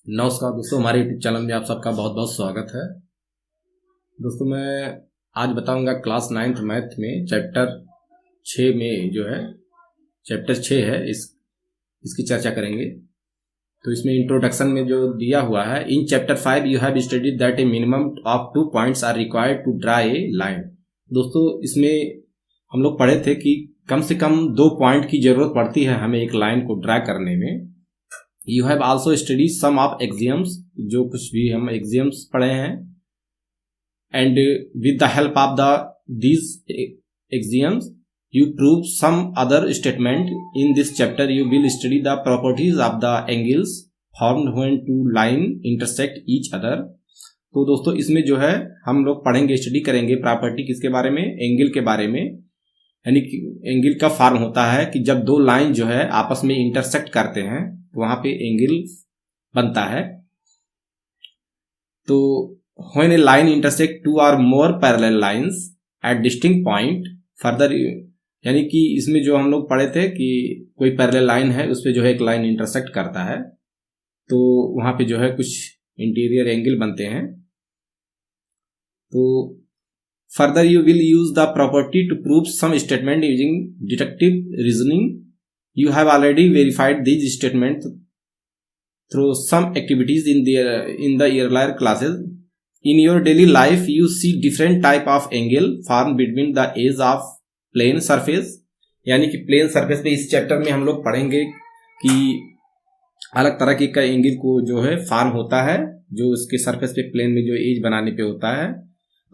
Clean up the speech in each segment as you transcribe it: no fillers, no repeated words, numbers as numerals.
नमस्कार दोस्तों, हमारे यूट्यूब चैनल में आप सबका बहुत बहुत स्वागत है। दोस्तों, मैं आज बताऊंगा क्लास 9th मैथ में चैप्टर 6 में जो है चैप्टर 6 है, इसकी चर्चा करेंगे। तो इसमें इंट्रोडक्शन में जो दिया हुआ है, in chapter 5 you have studied that a minimum of 2 points are required to draw a line. दोस्तों, इसमें हम लोग पढ़े थे कि कम से कम 2 पॉइंट की जरूरत पड़ती है हमें एक लाइन को ड्रा करने में। You have also study some of axioms, जो कुछ भी हम एक्सियम्स पढ़े हैं, and with the help of these axioms you prove some other statement. In this chapter you will study the properties of the angles formed when two line intersect each other. तो दोस्तों, इसमें जो है हम लोग पढ़ेंगे, स्टडी करेंगे property किसके बारे में, एंगल के बारे में। यानी कि एंगल का फॉर्म होता है कि जब दो लाइन जो है आपस में इंटरसेक्ट करते हैं तो वहां पे एंगल बनता है। तो when a line intersect two or more parallel lines at distinct point further, यानी कि इसमें जो हम लोग पढ़े थे कि कोई पैरेलल लाइन है, उस पर जो है एक लाइन इंटरसेक्ट करता है, तो वहां पे जो है कुछ इंटीरियर एंगल बनते हैं। तो further you will use the property to prove some statement using deductive reasoning. You have already verified these statement through some activities in the earlier classes. In your daily life you see different type of angle formed between the edge of plane surface. यानी कि plane surface पे इस chapter में हम लोग पढ़ेंगे कि अलग तरह के का एंगल को जो है फॉर्म होता है, जो उसके सरफेस पे प्लेन में जो एज बनाने पे होता है।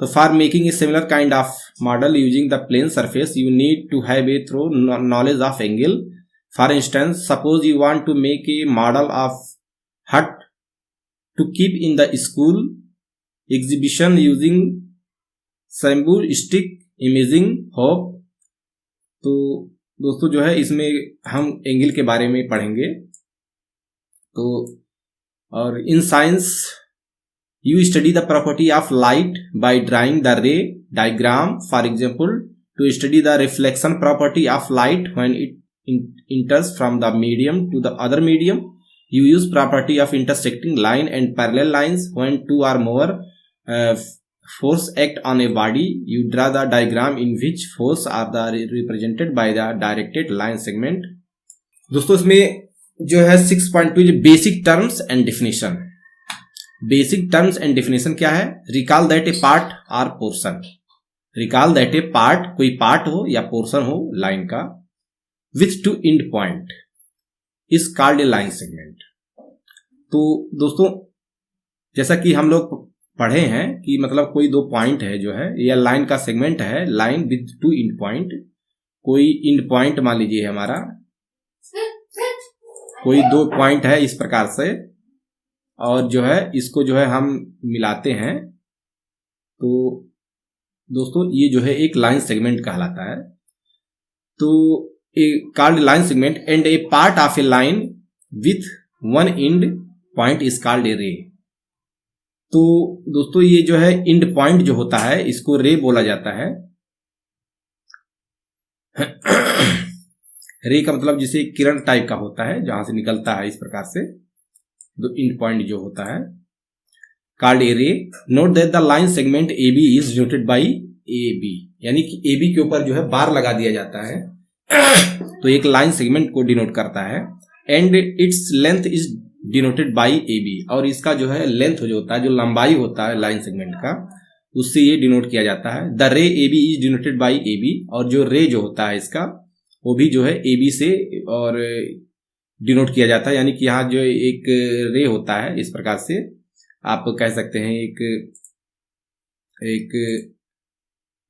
तो for making a similar kind of model using the plane surface you need to have a thorough knowledge of angle. For instance, suppose you want to make a model of hut to keep in the school exhibition using bamboo stick imaging hope. तो दोस्तों जो है इसमें हम angle के बारे में पढ़ेंगे। तो और in science you study the property of light by drawing the ray diagram. For example, to study the reflection property of light when it enters from the medium to the other medium you use property of intersecting line and parallel lines when two or more force act on a body. You draw the diagram in which force are the represented by the directed line segment. दोस्तों, इसमें जो है 6.2 basic terms and definition. Basic terms and definition क्या है? Recall that A part और portion. Recall that A part, कोई part हो या पोर्शन हो लाइन का, with to and point is called A line segment. तो दोस्तों, जैसा कि हम लोग पढ़े हैं कि मतलब कोई 2 पॉइंट है जो है, या लाइन का सेगमेंट है, लाइन विद 2 एंड पॉइंट। कोई एंड पॉइंट मान लीजिए हमारा, कोई 2 पॉइंट है इस प्रकार से, और जो है इसको जो है हम मिलाते हैं, तो दोस्तों ये जो है एक लाइन सेगमेंट कहलाता है। तो a called line segment and a part of a line with 1 and point is called a ray. तो दोस्तों ये जो है एंड पॉइंट जो होता है इसको रे बोला जाता है। रे का मतलब जैसे किरण टाइप का होता है जहां से निकलता है, इस प्रकार से तो एंड पॉइंट जो होता है called a ray. Note that the line segment A B is denoted by A B, यानी कि ए बी के ऊपर जो है बार लगा दिया जाता है तो एक लाइन सेगमेंट को डिनोट करता है। And its length is denoted by A B, और इसका जो है लेंथ जो होता है, जो लंबाई होता है लाइन सेगमेंट का, उससे ये डिनोट किया जाता है। The ray A B is denoted by A B, और जो रे जो होता है इसका वो भी जो है ए बी से और डिनोट किया जाता है। यानी कि यहाँ जो एक रे होता है, इस प्रकार से आप कह सकते हैं, एक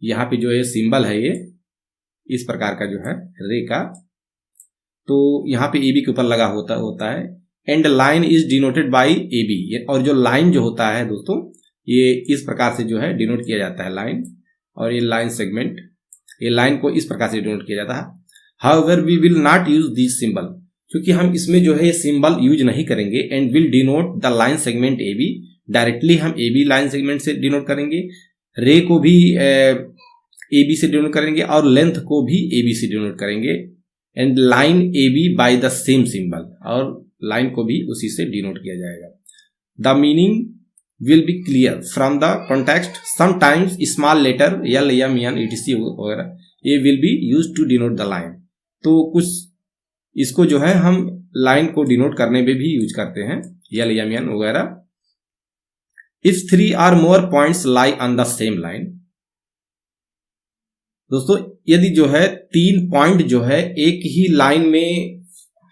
यहाँ पे जो है सिंबल है ये इस प्रकार का जो है रे का, तो यहाँ पे ए बी के ऊपर लगा होता है। And line is denoted by A B, और जो लाइन जो होता है दोस्तों ये इस प्रकार से जो है डिनोट किया जाता है लाइन, और ये लाइन सेगमेंट, ये लाइन को इस प्रकार से डिनोट किया जाता है। However we will not use this symbol, क्योंकि हम इसमें जो है ये सिंबल यूज नहीं करेंगे। And will denote the line segment A B, directly हम ए बी लाइन सेगमेंट से डिनोट करेंगे, रे को भी ए बी से डिनोट करेंगे, और लेंथ को भी ए बी से डिनोट करेंगे। And line A B by the same symbol, और लाइन को भी उसी से डिनोट किया जाएगा। The meaning will be clear from the context, sometimes small letter L M N etc वगैरह ये will be use to denote the line. तो कुछ इसको जो है हम लाइन को डिनोट करने में भी यूज करते हैं, एल एम एन वगैरह। If 3 or more points lie on the same line, दोस्तों यदि जो है 3 पॉइंट जो है एक ही लाइन में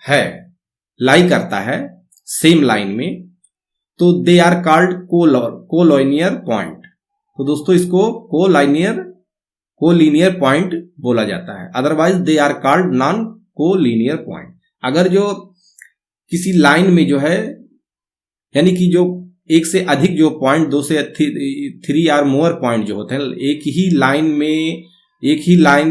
है, लाई करता है सेम लाइन में, तो they are called collinear point. तो दोस्तों इसको कोलिनियर पॉइंट बोला जाता है, otherwise they are called non collinear point. अगर जो किसी लाइन में जो है यानी कि जो एक से अधिक जो पॉइंट, 2 से 3 or more पॉइंट जो होते हैं एक ही लाइन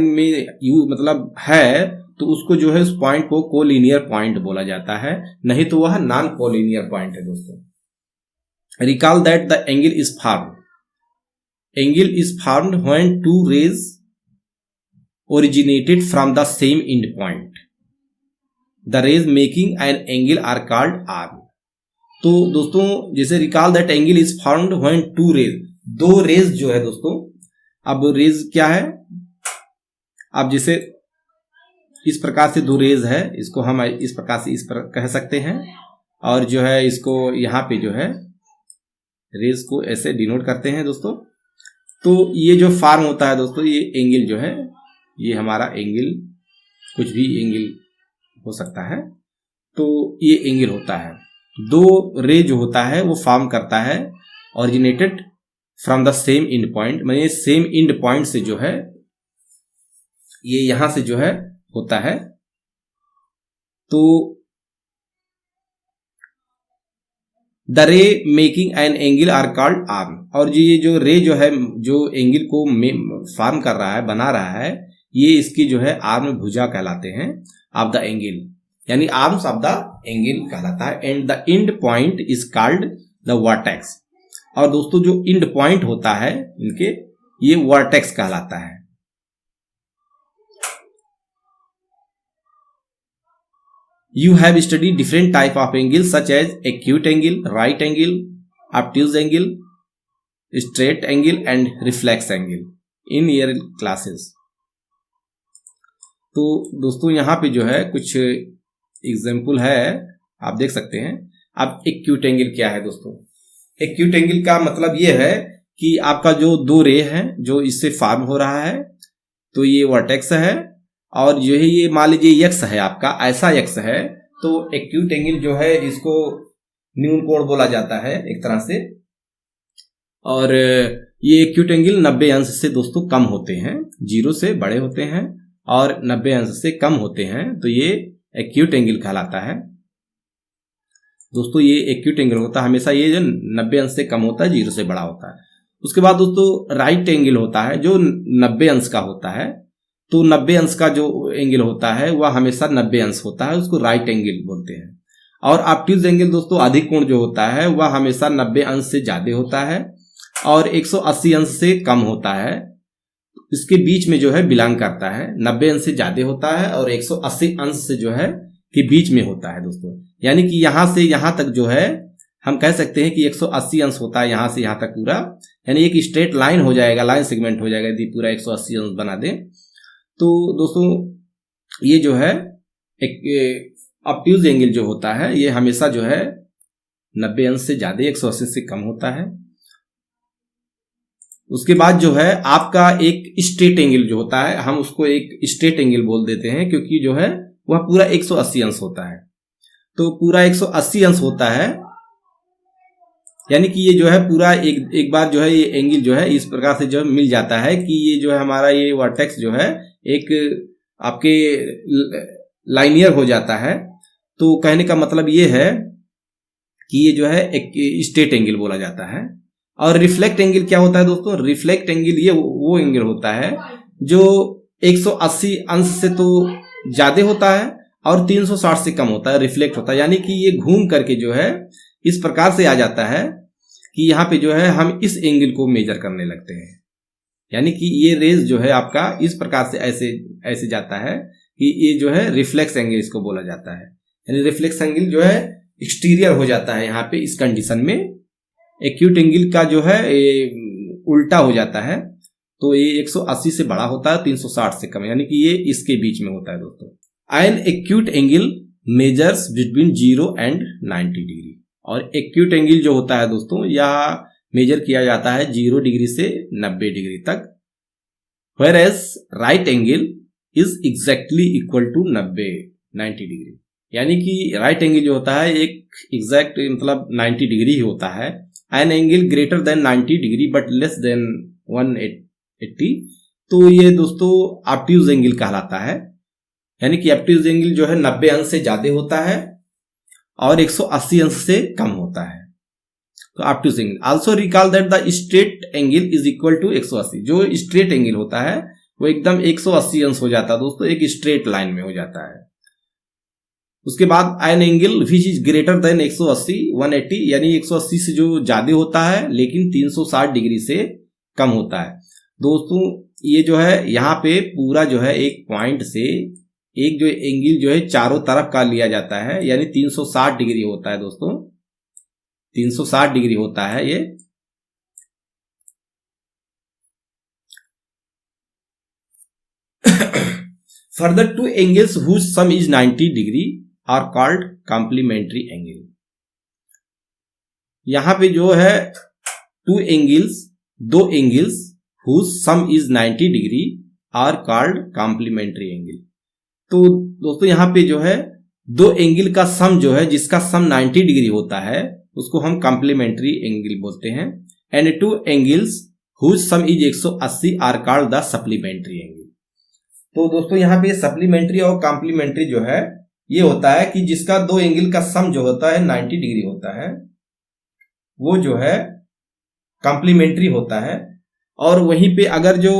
में मतलब है, तो उसको जो है उस पॉइंट को कोलिनियर पॉइंट बोला जाता है, नहीं तो वह नॉन कोलिनियर पॉइंट है दोस्तों। Recall that the angle is formed when 2 rays originated from the same end point. The rays making an angle are called arm. तो दोस्तों जैसे recall that angle is formed when 2 rays, 2 rays जो है दोस्तों, अब raise क्या है, अब जैसे इस प्रकार से 2 रेज है, इसको हम इस प्रकार से इस पर कह सकते हैं, और जो है इसको यहाँ पे जो है रेज को ऐसे डिनोट करते हैं दोस्तों। तो ये जो फॉर्म होता है दोस्तों, ये एंगल जो है, ये हमारा एंगल, कुछ भी एंगल हो सकता है, तो ये एंगल होता है। 2 रे जो होता है वो फॉर्म करता है originated from the same and point, माने सेम एंड पॉइंट से जो है ये यहां से जो है होता है। तो the ray making an angle are called arm, और ये जो रे जो है जो एंगल को फॉर्म कर रहा है, बना रहा है, ये इसकी जो है आर्म भुजा कहलाते हैं ऑफ द एंगल, यानी आर्म्स ऑफ द एंगल कहलाता है। And the end point is called the vertex, और दोस्तों जो एंड पॉइंट होता है इनके, ये वर्टेक्स कहलाता है। You have studied different type of angles such as acute angle, right angle, obtuse angle, straight angle and reflex angle in your classes. तो दोस्तों यहाँ पे जो है कुछ एग्जाम्पल है, आप देख सकते हैं। अब एक्यूट एंगल क्या है दोस्तों? एक्यूट एंगल का मतलब ये है कि आपका जो 2 रे है जो इससे फॉर्म हो रहा है, तो ये वर्टेक्स है, और जो है ये मान लीजिए एक्स है आपका, ऐसा एक्स है, तो एक्यूट एंगल जो है इसको न्यून कोण बोला जाता है एक तरह से। और ये एक्यूट एंगल 90 अंश से दोस्तों कम होते हैं, 0 से बड़े होते हैं और 90 अंश से कम होते हैं, तो ये एक्यूट एंगल कहलाता है दोस्तों। ये एक्यूट एंगल होता है हमेशा, ये जो 90 अंश से कम होता है, 0 से बड़ा होता है। उसके बाद दोस्तों राइट एंगल होता है जो 90 अंश का होता है, तो 90 अंश का जो एंगल होता है वह हमेशा 90 अंश होता है, उसको राइट एंगल बोलते हैं। और ऑब्ट्यूज एंगल दोस्तों अधिक कोण जो होता है वह हमेशा 90 अंश से ज्यादा होता है और 180 अंश से कम होता है, इसके बीच में जो है बिलोंग करता है। 90 अंश से ज्यादा होता है और 180 अंश से जो है के बीच में होता है दोस्तों। यानी कि यहां से यहां तक जो है हम कह सकते हैं कि 180 अंश होता है यहां से यहां तक पूरा, यानी एक स्ट्रेट लाइन हो जाएगा, लाइन सेगमेंट हो जाएगा यदि पूरा 180 अंश बना दें। तो दोस्तों ये जो है एक ऑब्ट्यूज एंगल जो होता है ये हमेशा जो है 90 अंश से ज्यादा 180 से कम होता है। उसके बाद जो है आपका एक स्ट्रेट एंगल जो होता है, हम उसको एक स्ट्रेट एंगल बोल देते हैं क्योंकि जो है वह पूरा 180 अंश होता है। तो पूरा 180 अंश होता है, यानी कि ये जो है पूरा एक बार जो है ये एंगल जो है इस प्रकार से जो मिल जाता है कि ये जो है हमारा ये वर्टेक्स जो है एक आपके लाइनियर हो जाता है। तो कहने का मतलब ये है कि ये जो है एक स्ट्रेट एंगल बोला जाता है। और रिफ्लेक्ट एंगल क्या होता है दोस्तों? रिफ्लेक्ट एंगल ये वो एंगल होता है जो 180 अंश से तो ज्यादा होता है और 360 से कम होता है, रिफ्लेक्ट होता है। यानी कि ये घूम करके जो है इस प्रकार से आ जाता है कि यहाँ पे जो है हम इस एंगल को मेजर करने लगते हैं। यानी कि ये रेज जो है आपका इस प्रकार से ऐसे जाता है कि ये जो है रिफ्लेक्स एंगल इसको बोला जाता है। यानी रिफ्लेक्स एंगल जो है एक्सटीरियर हो जाता है यहाँ पे। इस कंडीशन में एक्यूट एंगल का जो है उल्टा हो जाता है, तो ये 180 से बड़ा होता है, 360 से कम, यानी कि ये इसके बीच में होता है दोस्तों। An acute angle measures between 0 and 90 degree. और एक्यूट एंगल जो होता है दोस्तों, यह मेजर किया जाता है 0 डिग्री से 90 डिग्री तक। Whereas right angle is exactly equal to 90 degree, यानी कि राइट एंगल जो होता है एक एग्जैक्ट मतलब 90 डिग्री ही होता है। An angle greater than 90 degree but less than 180, तो ये दोस्तों ऑब्ट्यूज एंगल कहलाता है, यानी कि ऑब्ट्यूज एंगल जो है 90 अंश से ज्यादा होता है और 180 अंश से कम होता है, तो obtuse angle. Also recall that the straight angle is equal to 180। जो स्ट्रेट एंगल होता है वो एकदम 180 अंश हो जाता है दोस्तों, एक स्ट्रेट लाइन में हो जाता है। उसके बाद an angle which is greater than 180 180, यानी 180 से जो ज्यादा होता है लेकिन 360 डिग्री से कम होता है। दोस्तों ये जो है यहाँ पे पूरा जो है एक पॉइंट से एक जो एंगल जो है चारों तरफ का लिया जाता है, यानी 360 डिग्री होता है दोस्तों, 360 डिग्री होता है ये। Further two angles whose sum is 90 degree are called complementary angle. यहां पे जो है दो angles whose sum is 90 degree are called complementary angle. तो दोस्तों यहां पे जो है दो एंगल का सम जो है, जिसका सम 90 डिग्री होता है, उसको हम कॉम्प्लीमेंट्री एंगल बोलते हैं। And two angles whose sum is 180 are called the supplementary angle. तो दोस्तों यहाँ पे सप्लीमेंट्री और कॉम्प्लीमेंट्री जो है ये होता है कि जिसका दो एंगल का सम जो होता है 90 डिग्री होता है, वो जो है कॉम्प्लीमेंट्री होता है। और वहीं पे अगर जो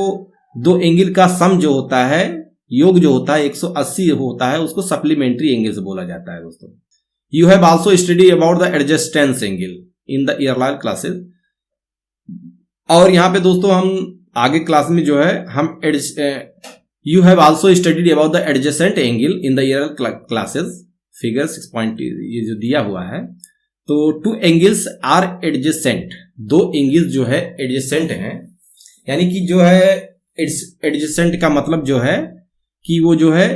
दो एंगल का सम जो होता है, योग जो होता है 180 होता है, उसको सप्लीमेंट्री एंगल से बोला जाता है दोस्तों। You have also study about the adjacent angle in the earlier classes. और यहाँ पे दोस्तों हम आगे क्लास में जो है हम you have also studied about the adjacent angle in the earlier classes. Figure 6 ये जो दिया हुआ है, तो टू एंगल्स आर एडजेसेंट, दो एंगल्स जो है एडजेसेंट हैं, यानी कि जो है एडजेसेंट का मतलब जो है कि वो जो है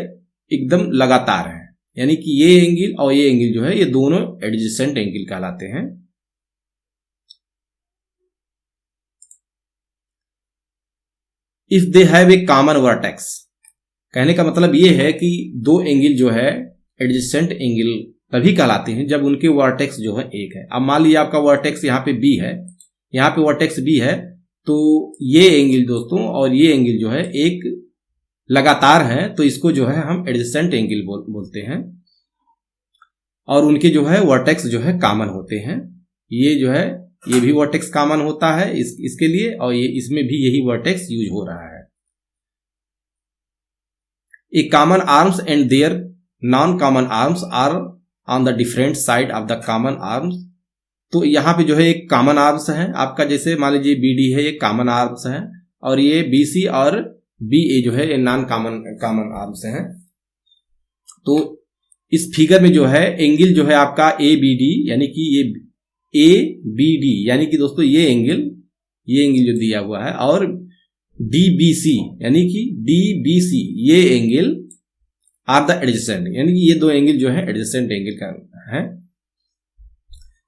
एकदम लगातार है, यानी कि ये एंगल और ये एंगल जो है ये दोनों एडजेसेंट एंगल कहलाते हैं। If they have a common vertex, कहने का मतलब ये है कि दो एंगल जो है एडजेसेंट एंगल तभी कहलाते हैं जब उनके वर्टेक्स जो है एक है। अब मान लीजिए आपका वर्टेक्स यहाँ पे बी है, यहाँ पे वर्टेक्स बी है, तो ये एंगल दोस्तों और ये एंगल जो है एक लगातार है, तो इसको जो है हम एडजेसेंट एंगल बोलते हैं। और उनके जो है वर्टेक्स जो है कॉमन होते हैं। ये जो है ये भी वर्टेक्स कॉमन होता है इसके लिए, और ये इसमें भी यही वर्टेक्स यूज हो रहा है। A common arms and their non common arms are on the different side of the common arms. तो यहाँ पे जो है एक कॉमन आर्म्स है आपका, जैसे मान लीजिए BD है, ये कॉमन आर्म्स है, और ये BC और BA जो है ये नॉन कॉमन आर्म्स हैं। तो इस फिगर में जो है एंगल जो है आपका ABD, यानी कि ये ABD, यानी कि दोस्तों ये एंगल जो दिया हुआ है, और DBC यानी कि DBC ये एंगल आर द एडजेसेंट, यानी कि ये दो एंगल जो है एडजेसेंट एंगल का है।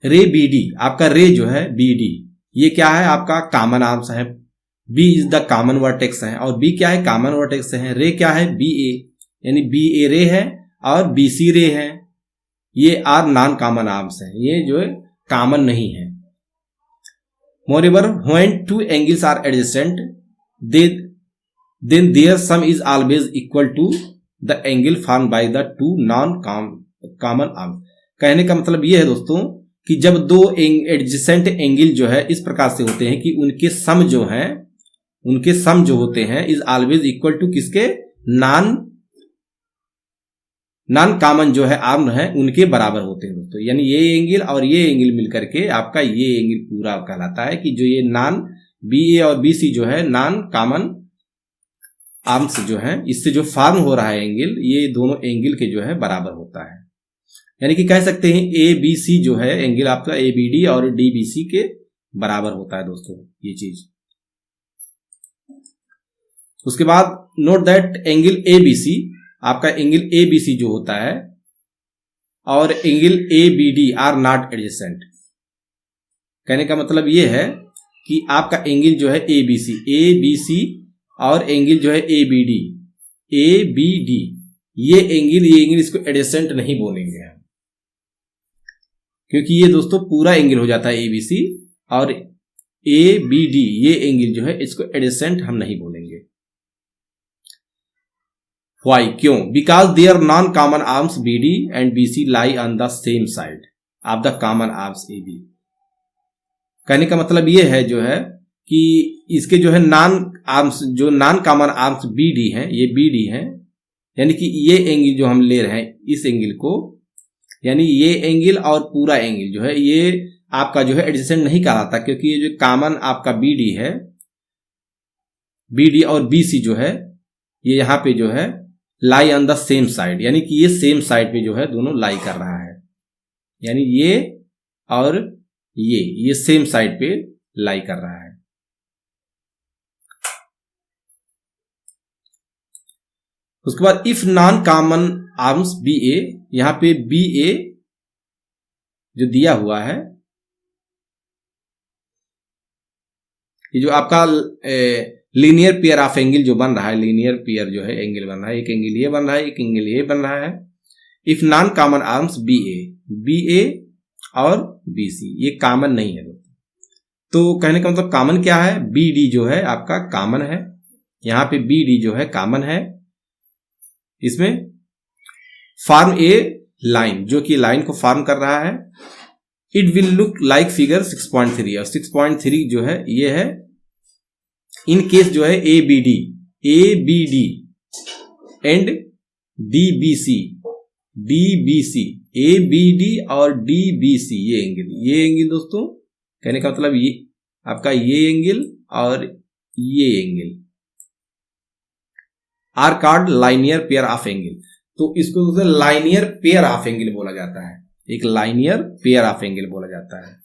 रे BD, आपका रे जो है BD, ये क्या है आपका कॉमन आर्म्स है। B is the common vertex है, और B क्या है कॉमन वर्टेक्स है। रे क्या है BA, यानी BA रे है और BC रे है, ये आर नॉन कॉमन आर्म्स है, ये जो है कॉमन नहीं है। मोreover when two angles are adjacent then their sum is always equal to the angle formed by the two non common arms। कहने का मतलब ये है दोस्तों कि जब दो एडजेसेंट एंगल जो है इस प्रकार से होते हैं कि उनके सम जो होते हैं इज ऑलवेज इक्वल टू किसके, नॉन कॉमन जो है आर्म है उनके बराबर होते हैं दोस्तों। यानी ये एंगल और ये एंगल मिलकर के आपका ये एंगल पूरा कहलाता है कि जो ये नॉन BA और BC जो है नॉन कॉमन आर्म्स जो है, इससे जो फॉर्म हो रहा है एंगल, ये दोनों एंगल के जो है बराबर होता है। यानी कि कह सकते हैं ABC जो है एंगल आपका ABD और DBC के बराबर होता है दोस्तों ये चीज। उसके बाद नोट दैट एंगल ABC, आपका एंगल ABC जो होता है और angle ABD are not adjacent. कहने का मतलब ये है कि आपका एंगल जो है ABC और एंगल जो है ABD ये एंगल इसको एडजेसेंट नहीं बोलेंगे हम, क्योंकि ये दोस्तों पूरा एंगल हो जाता है ABC, और ABD ये एंगल जो है इसको एडजेसेंट हम नहीं बोलेंगे। Why? क्यों? Because their non-common arms BD and BC lie on the same side of the common arms AB। कहने का मतलब ये है जो है कि इसके जो है नॉन कॉमन आर्म्स BD हैं, ये BD हैं, यानी कि ये एंगल जो हम ले रहे हैं इस एंगल को, यानी ये एंगल और पूरा एंगल जो है ये आपका जो है एडजेसेंट नहीं कहलाता, क्योंकि ये जो कॉमन आपका BD है, BD और BC जो है ये यहाँ पे जो है लाई ऑन द सेम साइड, यानी कि ये सेम साइड पे जो है दोनों लाई कर रहा है, यानी ये और ये सेम साइड पे लाई कर रहा है। उसके बाद if non common arms BA, यहां पे BA जो दिया हुआ है, ये जो आपका लीनियर पेयर ऑफ एंगल जो बन रहा है, लीनियर पेयर जो है एंगल बन रहा है, एक एंगल ये बन रहा है, एक एंगल ये बन रहा है। If non common arms BA और BC ये कॉमन नहीं है दोस्तों, तो कहने का मतलब कॉमन क्या है, BD जो है आपका कॉमन है, यहां पे BD जो है कॉमन है, इसमें फॉर्म ए लाइन, जो कि लाइन को फॉर्म कर रहा है। It will look like figure 6.3, और 6.3 जो है ये है इन केस जो है ABD एंड DBC ABD और DBC ये एंगल दोस्तों, कहने का मतलब ये आपका ये एंगल और ये angle are called linear pair of angle. तो इसको दोस्तों लाइनियर पेयर ऑफ एंगल बोला जाता है, एक लाइनियर पेयर ऑफ एंगल बोला जाता है।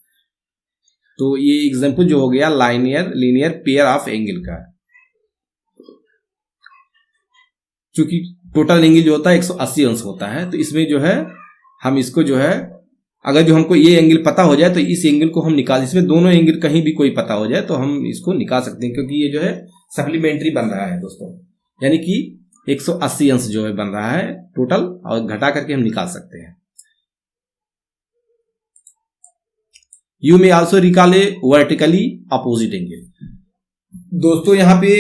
तो ये एग्जांपल जो हो गया लीनियर पेयर ऑफ एंगल का, क्योंकि टोटल एंगल जो होता है 180 अंश होता है, तो इसमें जो है हम इसको जो है अगर जो हमको ये एंगल पता हो जाए तो इस एंगल को हम निकाल, इसमें दोनों एंगल कहीं भी कोई पता हो जाए तो हम इसको निकाल सकते हैं, क्योंकि ये जो है सप्लीमेंट्री बन रहा है दोस्तों, यानी कि 180 अंश जो है बन रहा है टोटल, और घटा करके हम निकाल सकते हैं। You may also recall A vertically opposite angle. दोस्तों यहाँ पे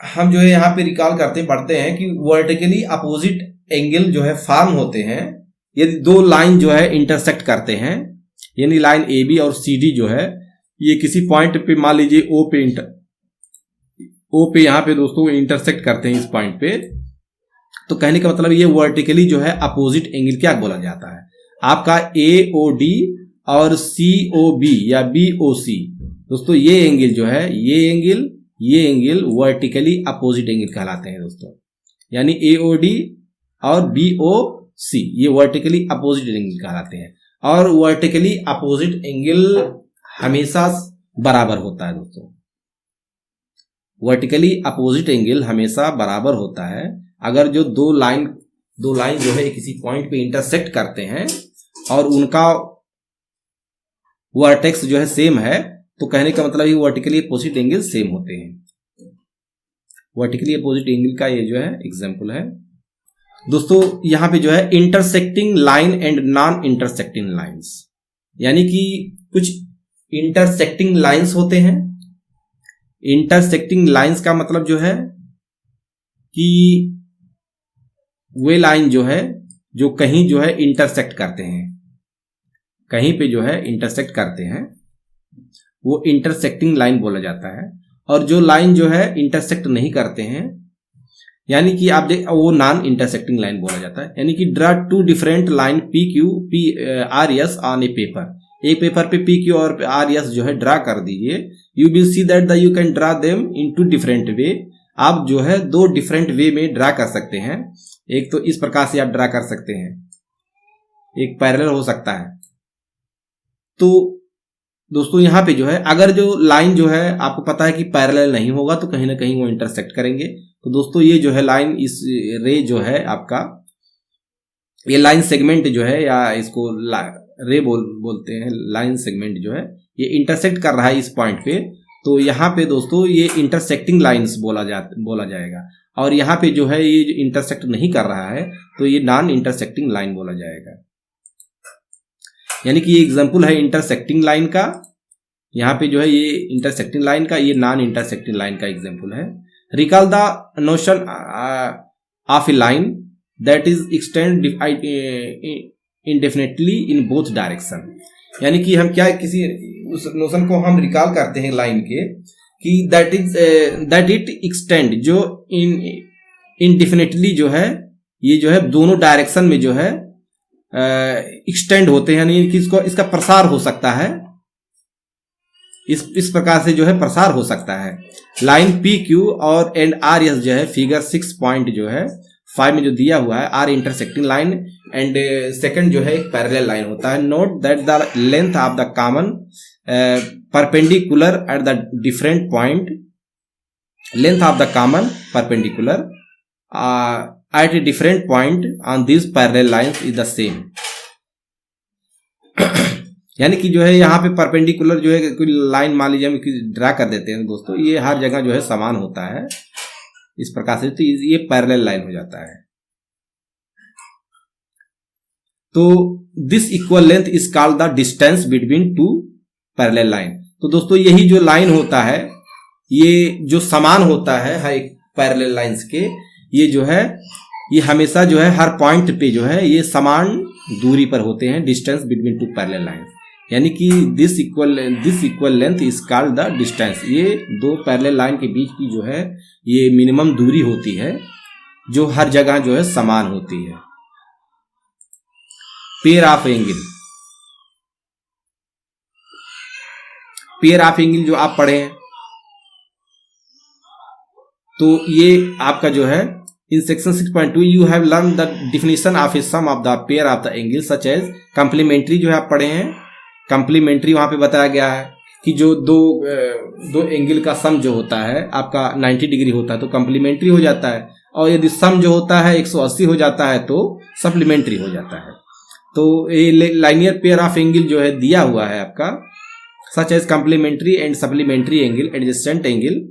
हम जो है यहाँ पे रिकॉल करते पढ़ते हैं कि वर्टिकली अपोजिट एंगल जो है फॉर्म होते हैं यदि दो लाइन जो है इंटरसेक्ट करते हैं, यानी लाइन AB और CD जो है ये किसी पॉइंट पे मान लीजिए O पे यहाँ पे दोस्तों इंटरसेक्ट करते हैं इस पॉइंट पे, तो कहने का मतलब ये वर्टिकली जो है अपोजिट एंगल क्या बोला जाता है, आपका AOD और COB या BOC दोस्तों ये एंगल जो है ये एंगल वर्टिकली अपोजिट एंगल कहलाते हैं दोस्तों, यानी AOD और BOC ये वर्टिकली अपोजिट एंगल कहलाते हैं, और वर्टिकली अपोजिट एंगल हमेशा बराबर होता है दोस्तों, वर्टिकली अपोजिट एंगल हमेशा बराबर होता है। अगर जो दो लाइन जो है किसी पॉइंट पे इंटरसेक्ट करते हैं और उनका वर्टेक्स जो है सेम है, तो कहने का मतलब ये वर्टिकली अपोजिट एंगल सेम होते हैं। वर्टिकली अपोजिट एंगल का ये जो है एग्जांपल है दोस्तों। यहां पे जो है intersecting line and non intersecting lines, यानी कि कुछ इंटरसेक्टिंग लाइंस होते हैं। इंटरसेक्टिंग लाइंस का मतलब जो है कि वे लाइन जो है जो कहीं जो है इंटरसेक्ट करते हैं, कहीं पे जो है इंटरसेक्ट करते हैं वो इंटरसेक्टिंग लाइन बोला जाता है। और जो लाइन जो है इंटरसेक्ट नहीं करते हैं, यानी कि आप देख वो नॉन इंटरसेक्टिंग लाइन बोला जाता है। यानी कि draw two different line PQRS on a paper, एक पेपर पे PQ और RS जो है ड्रा कर दीजिए। You will see that you can draw them into different way, आप जो है दो डिफरेंट वे में ड्रा कर सकते हैं। एक तो इस प्रकार से आप ड्रा कर सकते हैं, एक पैरेलल हो सकता है। तो दोस्तों यहाँ पे जो है अगर जो लाइन जो है आपको पता है कि पैरेलल नहीं होगा तो कहीं ना कहीं वो इंटरसेक्ट करेंगे। तो दोस्तों ये जो है लाइन, इस रे जो है आपका, ये लाइन सेगमेंट जो है, या इसको रे बोलते हैं, लाइन सेगमेंट जो है ये इंटरसेक्ट कर रहा है इस पॉइंट पे। तो यहाँ पे दोस्तों ये इंटरसेक्टिंग लाइंस बोला जाएगा। और यहाँ पे जो है ये जो इंटरसेक्ट नहीं कर रहा है तो ये नॉन इंटरसेक्टिंग लाइन बोला जाएगा। यानी कि ये एग्जाम्पल है इंटरसेक्टिंग लाइन का। यहाँ पे जो है ये इंटरसेक्टिंग लाइन का, ये नॉन इंटरसेक्टिंग लाइन का एग्जाम्पल है। Recall the notion of a line that is extend indefinitely in both direction. यानी कि हम क्या, किसी उस नोशन को हम रिकॉल करते हैं लाइन के कि दैट इट एक्सटेंड, जो इनडेफिनेटली जो है ये जो है दोनों डायरेक्शन में जो है एक्सटेंड होते हैं, यानी कि इसका प्रसार हो सकता है, इस प्रकार से जो है प्रसार हो सकता है। लाइन पी क्यू और एंड आर एस जो है फिगर 6 पॉइंट जो है 5 में जो दिया हुआ है, are intersecting line and second जो है एक पैरेलल लाइन होता है। Note that the length of the common perpendicular at the different point, length of the common perpendicular at a different point on these parallel lines is the same। यानी कि जो है यहाँ पे परपेंडिकुलर जो है कोई लाइन मान लीजिए हम ड्रा कर देते हैं दोस्तों, ये हर जगह जो है समान होता है इस प्रकार से, तो ये पैरेलल लाइन हो जाता है। तो this equal length is called the distance between two parallel line. तो दोस्तों यही जो लाइन होता है, ये जो समान होता है हर एक पैरेलल लाइंस के, ये जो है ये हमेशा जो है हर पॉइंट पे जो है ये समान दूरी पर होते हैं, distance between two parallel lines. यानी कि this equal length is called the distance. ये दो पैरेलल लाइन के बीच की जो है ये मिनिमम दूरी होती है जो हर जगह जो है समान होती है। Pair of angle, pair of angle जो आप पढ़े हैं, तो ये आपका जो है in section 6.2 you have learned the definition of a sum of the pair of the angles such as complementary जो है आप पढ़े हैं। complementary वहां पे बताया गया है कि जो दो एंगल का सम जो होता है आपका 90 डिग्री होता है तो complementary हो जाता है, और यदि सम जो होता है 180 हो जाता है तो supplementary हो जाता है। तो ये लाइनियर पेयर ऑफ एंगल जो है दिया हुआ है आपका, such as complementary and supplementary angle, adjacent angle,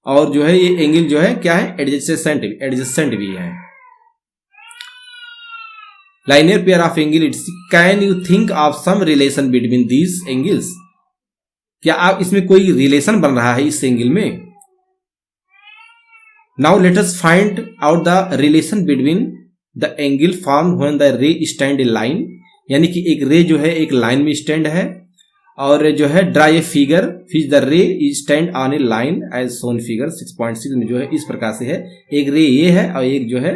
और जो है ये एंगल जो है क्या है, एडजेसेंट भी है। Linear pair of angle, it's can you think of some relation between these angles. क्या आप इसमें कोई रिलेशन बन रहा है इस एंगल में? Now let us find out the relation between the angle form when the ray stand in line. यानी कि एक रे जो है एक लाइन में स्टैंड है, और जो है draw a figure which the ray stand on a line as shown figure 6.6 में जो है इस प्रकार से है। एक रे ये है और एक जो है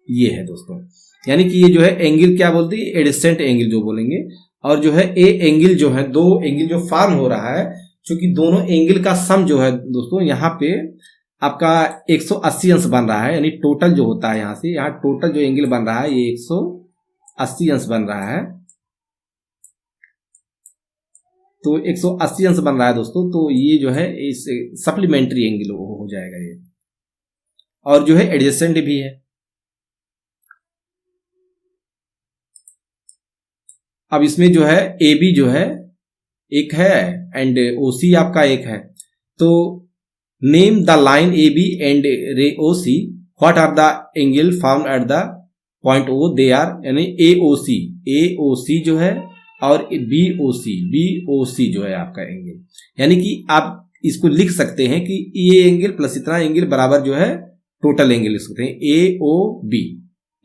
ये है दोस्तों। यानी कि ये जो है एंगल क्या बोलते हैं, एडजेसेंट एंगल जो बोलेंगे। और जो है ए एंगल जो है, दो एंगल जो फॉर्म हो रहा है, क्योंकि दोनों एंगल का सम जो है दोस्तों यहाँ पे आपका 180 अंश बन रहा है। यानी टोटल जो होता है यहाँ से यहाँ टोटल जो एंगल बन रहा है ये 180 अंश बन रहा है। तो 180 अंश बन रहा है दोस्तों। तो ये जो है इस सप्लीमेंट्री एंगल हो जाएगा ये, और जो है एडजेसेंट भी है। अब इसमें जो है ए बी जो है एक है एंड ओ सी आपका एक है। तो name the line A B and ray O C, what are the angle found at the point O, they are, यानी ए ओ सी जो है और बी ओ सी जो है आपका एंगल। यानी कि आप इसको लिख सकते हैं कि ये एंगल प्लस इतना एंगल बराबर जो है टोटल एंगल लिख सकते हैं ए ओ बी।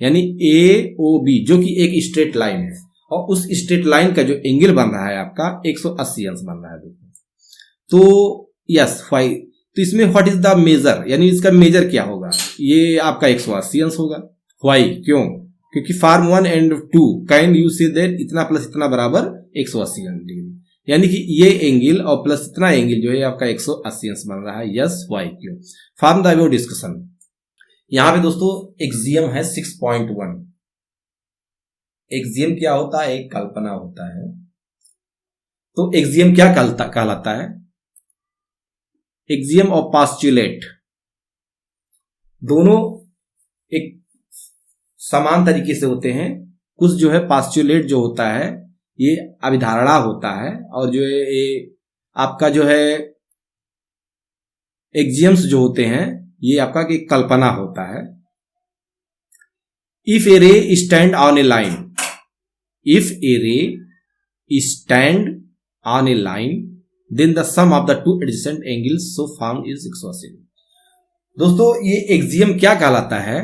यानी ए ओ बी जो कि एक स्ट्रेट लाइन है, और उस स्ट्रेट लाइन का जो एंगल बन रहा है आपका 180 अंश बन रहा है दोस्तों। तो यस फाई, तो इसमें व्हाट इज द मेजर, यानी इसका मेजर क्या होगा, ये आपका 180 अंश होगा। वाई, क्यों? क्योंकि form 1 and 2 can you say that इतना प्लस इतना बराबर 180 डिग्री, यानी कि ये एंगल और प्लस इतना एंगल जो है आपका 180 अंश बन रहा है। यस वाई, क्यों? Form the above discussion. यहां पे दोस्तों एक्सियम है 6.1। एक्सियम क्या होता है? एक कल्पना होता है। तो एक्सियम क्या कहलाता है? एक्सियम और पास्चुलेट दोनों एक समान तरीके से होते हैं। कुछ जो है पास्चुलेट जो होता है ये अभिधारणा होता है, और जो है ये आपका जो है एक्सियम्स जो होते हैं ये आपका एक कल्पना होता है। If a ray stand on a line, if a ray stand on a line then the sum of the two adjacent angles so found is 180। दोस्तों ये एक्सियम क्या कहलाता है?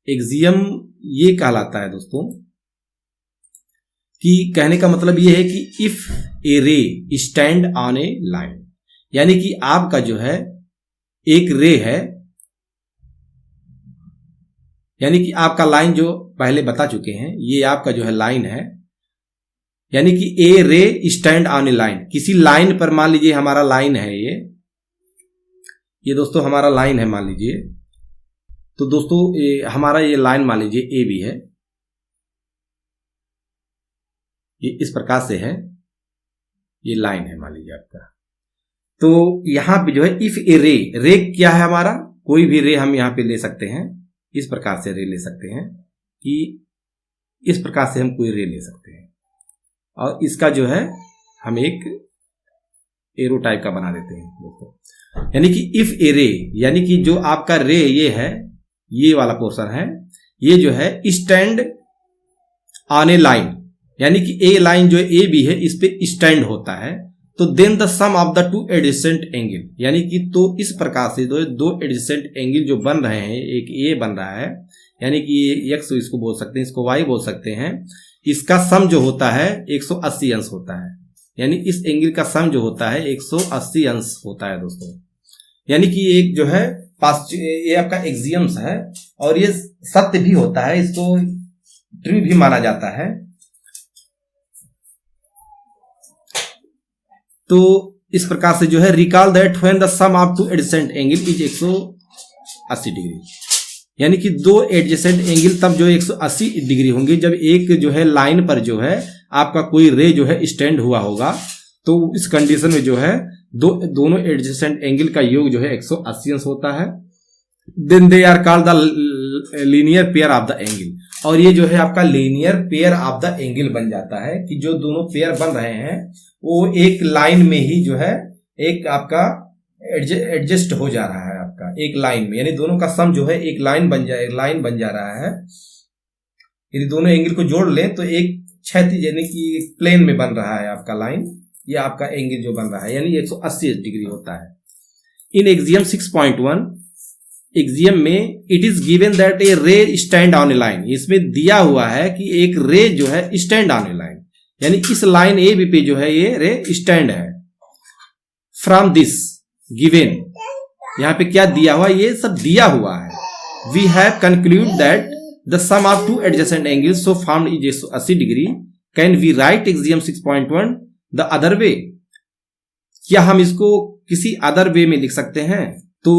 एक्सियम ये कहलाता है दोस्तों कि कहने का मतलब ये है कि if a ray stand on a line, यानी कि आपका जो है एक रे है, यानी कि आपका लाइन जो पहले बता चुके हैं ये आपका जो है लाइन है, यानी कि ए ray stand on a line, किसी लाइन पर, मान लीजिए हमारा लाइन है ये दोस्तों हमारा लाइन है मान लीजिए। तो दोस्तों हमारा ये लाइन मान लीजिए ए बी है, ये इस प्रकार से है, ये लाइन है मान लीजिए आपका। तो यहां पे जो है इफ ए रे क्या है हमारा? कोई भी रे हम यहां पे ले सकते हैं, इस प्रकार से रे ले सकते हैं कि इस प्रकार से हम कोई रे ले सकते हैं, और इसका जो है हम एक एरो टाइप का बना देते हैं दोस्तों। यानी कि इफ ए रे, यानी कि जो आपका रे ये है, ये वाला पोर्शन है, ये जो है स्टैंड ऑन ए लाइन, यानी कि ए लाइन जो ए बी है इस पे स्टैंड होता है, तो then the sum of the two adjacent angle, यानी कि तो इस प्रकार से दो एडजेसेंट एंगल जो बन रहे हैं, एक ए बन रहा है, यानी कि ये एक्स इसको बोल सकते हैं, इसको वाई बोल सकते हैं, इसका सम जो होता है 180 अंश होता है, यानी इस एंगल का सम जो होता है 180 अंश होता है दोस्तों। यानी कि एक जो है ये आपका एक्सियम्स है, और ये सत्य भी होता है, इसको ट्रू भी माना जाता है। तो इस प्रकार से जो है recall that when the sum of two adjacent angle is 180 degree, यानी कि दो एडजेसेंट एंगल तब जो 180 डिग्री होंगे जब एक जो है लाइन पर जो है आपका कोई रे जो है स्टैंड हुआ होगा। तो इस कंडीशन में जो है दोनों एडजेसेंट एंगल का योग जो है 180 अंश होता है। Then they are called the linear pair of the angle, और ये जो है आपका linear pair of the angle बन जाता है कि जो दोनों पेयर बन रहे हैं वो एक लाइन में ही जो है एक आपका एडजस्ट हो जा रहा है आपका एक लाइन में, यानी दोनों का सम जो है एक लाइन बन जा रहा है। यदि दोनों एंगल को जोड़ लें तो एक क्षैतिज यानी कि प्लेन में बन रहा है आपका लाइन, ये आपका एंगल जो बन रहा है यानी 180 डिग्री होता है। इन एक्सियम 6.1 एक्सियम में it is given that A ray stand on a line, इसमें दिया हुआ है कि एक रे जो है स्टैंड ऑन ए लाइन, यानी इस लाइन ए बी पे जो है ये रे स्टैंड है। फ्रॉम दिस गिवन, यहां पे क्या दिया हुआ, ये सब दिया हुआ है। We have conclude that the sum of two adjacent angles so found is 180 degree. Can we write axiom 6.1 the other way? क्या हम इसको किसी अदर वे में लिख सकते हैं? तो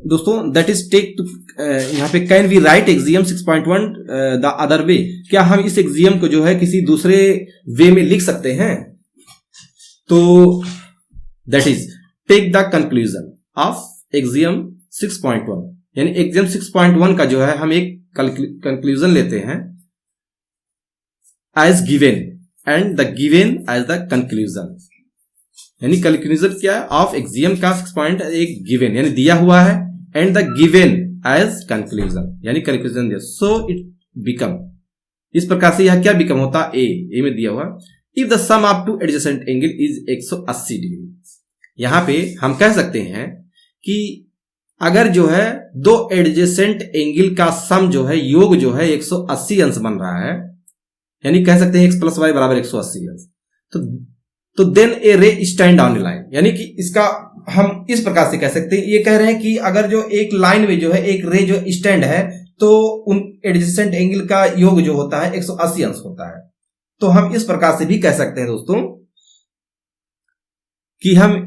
दोस्तों दैट इज टेक यहाँ पे can we write axiom 6.1 the other way, क्या हम इस एक्सियम को जो है किसी दूसरे वे में लिख सकते हैं? तो that is take the conclusion of axiom 6.1, यानी एक्सियम 6.1 का जो है हम एक कंक्लूजन लेते हैं as given and the given as the conclusion, यानी कंक्लूजन क्या है ऑफ एक्सियम का 6 एक गिवन यानी दिया हुआ है, and the given as conclusion यानी कंक्लूजन दिया। सो इट बिकम, इस प्रकार से यह क्या बिकम होता है, ए में दिया हुआ if the sum of two adjacent angle is 180 degree. यहां पे हम कह सकते हैं कि अगर जो है दो एडजेसेंट एंगल का सम जो है योग जो है 180 अंश बन रहा है, यानी कह सकते हैं x + y = 180 अंश, तो then A ray stand on a line, यानी कि इसका हम इस प्रकार से कह सकते हैं, ये कह रहे हैं कि अगर जो एक लाइन में जो है एक रे जो स्टैंड है तो उन एडजेसेंट एंगल का योग जो होता है 180 अंश होता है। तो हम इस प्रकार से भी कह सकते हैं दोस्तों कि हम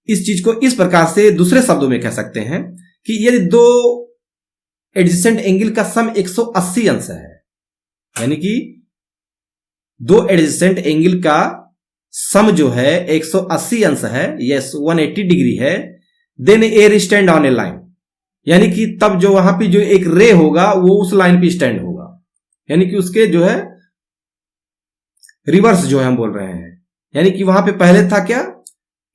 इस चीज को इस प्रकार से दूसरे शब्दों में कह सकते हैं कि यदि दो एडजेसेंट एंगल का सम 180 अंश है, यानी कि दो एडजेसेंट एंगल का सम जो है 180 अंश है, यस 180 डिग्री है, then A ray stand on a line, यानी कि तब जो वहां पे जो एक रे होगा वो उस लाइन पे स्टैंड होगा, यानी कि उसके जो है रिवर्स जो है हम बोल रहे हैं। यानी कि वहां पे पहले था क्या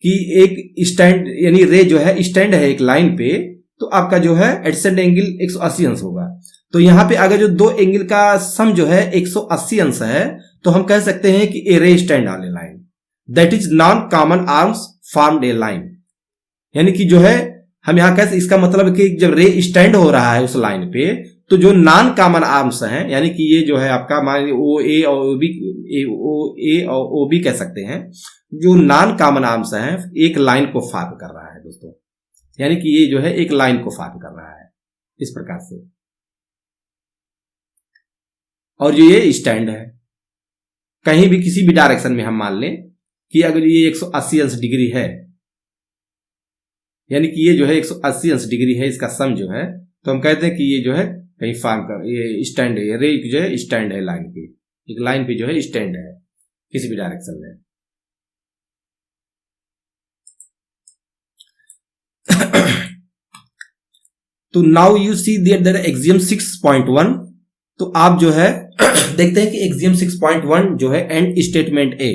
कि एक स्टैंड यानी रे जो है स्टैंड है एक लाइन पे, तो आपका जो है एडजेसेंट एंगल 180 अंश होगा। तो यहां पे अगर जो दो एंगल का सम जो है 180 अंश है तो हम कह सकते हैं कि ए ray stand on a line, that is non common arms formed A line. यानी कि जो है हम यहां कैसे, इसका मतलब कि जब रे स्टैंड हो रहा है उस लाइन पे तो जो नॉन कॉमन आर्म्स हैं, यानी कि ये जो है आपका मान ओ ए और ओ बी कह सकते हैं, जो नॉन कॉमन आर्म्स हैं एक लाइन को फॉर्म कर रहा है दोस्तों, यानी कि ये जो है एक लाइन को फॉर्म कर रहा है इस प्रकार से। और जो ये स्टैंड है कहीं भी किसी भी डायरेक्शन में हम मान लें कि अगर ये 180 अंश डिग्री है, यानी कि ये जो है 180 अंश डिग्री है, इसका सम जो है, तो हम कहते हैं कि ये जो है कहीं फॉर्म कर, ये स्टैंड है, रे जो है स्टैंड है लाइन पे, एक लाइन पे जो है स्टैंड है किसी भी डायरेक्शन में। तो now you see that axiom 6.1, तो आप जो है देखते हैं कि एक्सियम 6.1 जो है एंड स्टेटमेंट ए।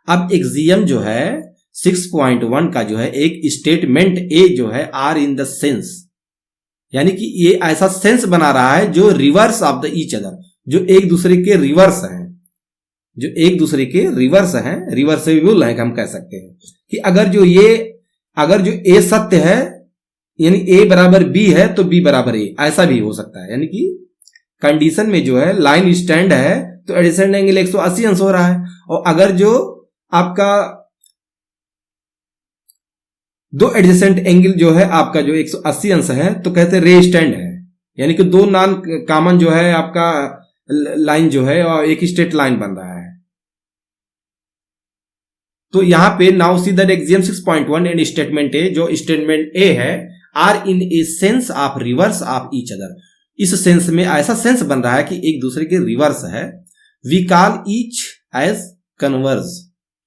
अब एक्सियम जो है 6.1 का जो है एक स्टेटमेंट ए जो है आर इन द सेंस, यानी कि ये ऐसा सेंस बना रहा है जो reverse of the each other, जो एक दूसरे के रिवर्स हैं, जो एक दूसरे के रिवर्स हैं, रिवर्सेबल है हम कह सकते हैं कि अगर जो ए सत्य है यानी ए बराबर बी है तो बी बराबर ए, ऐसा भी हो सकता है। यानी कि कंडीशन में जो है लाइन स्टैंड है तो एडजेसेंट एंगल 180 अंश हो रहा है, और अगर जो आपका दो एडजेसेंट एंगल जो है आपका जो 180 अंश है तो कहते हैं रे स्टैंड है, यानी कि दो नॉन कॉमन जो है आपका लाइन जो है और एक स्ट्रेट लाइन बन रहा है। तो यहां पे now see that axiom 6.1 and statement A, जो स्टेटमेंट ए है are in a sense of reverse of each other, इस सेंस में ऐसा सेंस बन रहा है कि एक दूसरे के रिवर्स है। We call each as converse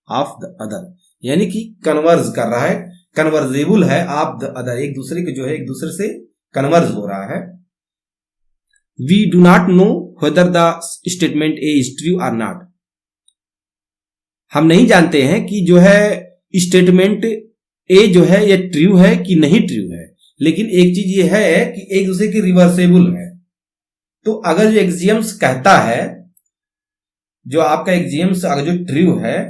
of the other, यानी कि कन्वर्ज कर रहा है, कन्वर्जेबल है ऑफ द अदर, एक दूसरे के जो है एक दूसरे से कन्वर्ज हो रहा है। We do not know whether the statement A is true और नॉट, हम नहीं जानते हैं कि जो है स्टेटमेंट ए जो है ये ट्रू है कि नहीं ट्रू है, लेकिन एक चीज ये है कि एक दूसरे की रिवर्सेबल है। तो अगर जो एक्सियम्स कहता है, जो आपका एक्सियम्स अगर जो ट्रू है,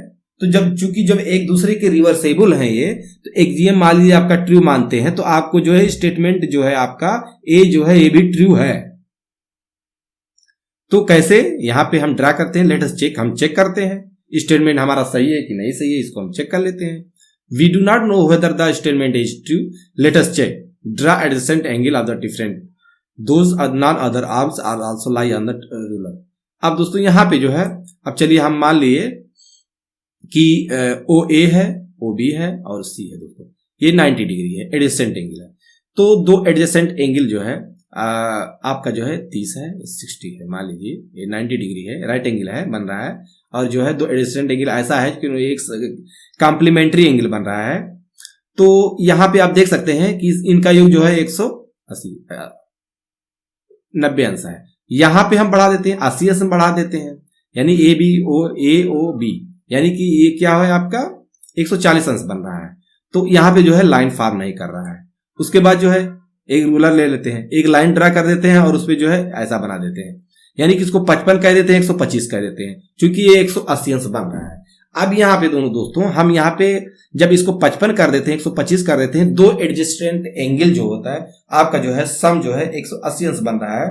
तो चूंकि जब एक दूसरे के रिवर्सेबल हैं ये, तो एक्सियम मान लीजिए आपका ट्रू मानते हैं तो आपको जो है स्टेटमेंट जो है आपका ए जो है ये भी ट्रू है। तो कैसे, यहां पे हम ड्रा करते हैं, लेट अस चेक, हम चेक करते हैं स्टेटमेंट हमारा सही है कि नहीं सही है, इसको हम चेक कर लेते हैं। We do not know whether the statement is true, let us check, draw adjacent angle of the different those non other arms are also lie on the ruler. अब दोस्तों यहां पे जो है, अब चलिए हम मान लिए कि ओ ए है, ओ बी है और सी है दोस्तों, ये 90 डिग्री है, एडजेसेंट एंगल है। तो दो एडजेसेंट एंगल जो है आपका जो है 30 है, 60 है, मान लीजिए ये 90 डिग्री है, राइट एंगल है बन रहा है, और जो है दो एडजेसेंट एंगल ऐसा है कि एक कॉम्प्लीमेंट्री एंगल बन रहा है। तो यहां पे आप देख सकते हैं कि इनका योग जो है 180 90 अंश है। यहां पे हम बढ़ा देते हैं 80 अंश बढ़ा देते हैं, यानी ए ओ बी, यानी कि ये क्या है आपका 140 अंश बन रहा है। तो यहां पे जो है लाइन फॉर्म नहीं कर रहा है। उसके बाद जो है एक रूलर ले लेते हैं, एक लाइन ड्रा कर देते हैं और उस पर जो है ऐसा बना देते हैं, यानी कि इसको 55 कह देते हैं, 125 कह देते हैं, क्योंकि ये 180 अंश बन रहा है। अब यहाँ पे दोनों दोस्तों हम यहाँ पे जब इसको 55 कर देते हैं, 125 कर देते हैं, दो एडजेसेंट एंगल जो होता है आपका जो है सम जो है 180 अंश बन रहा है।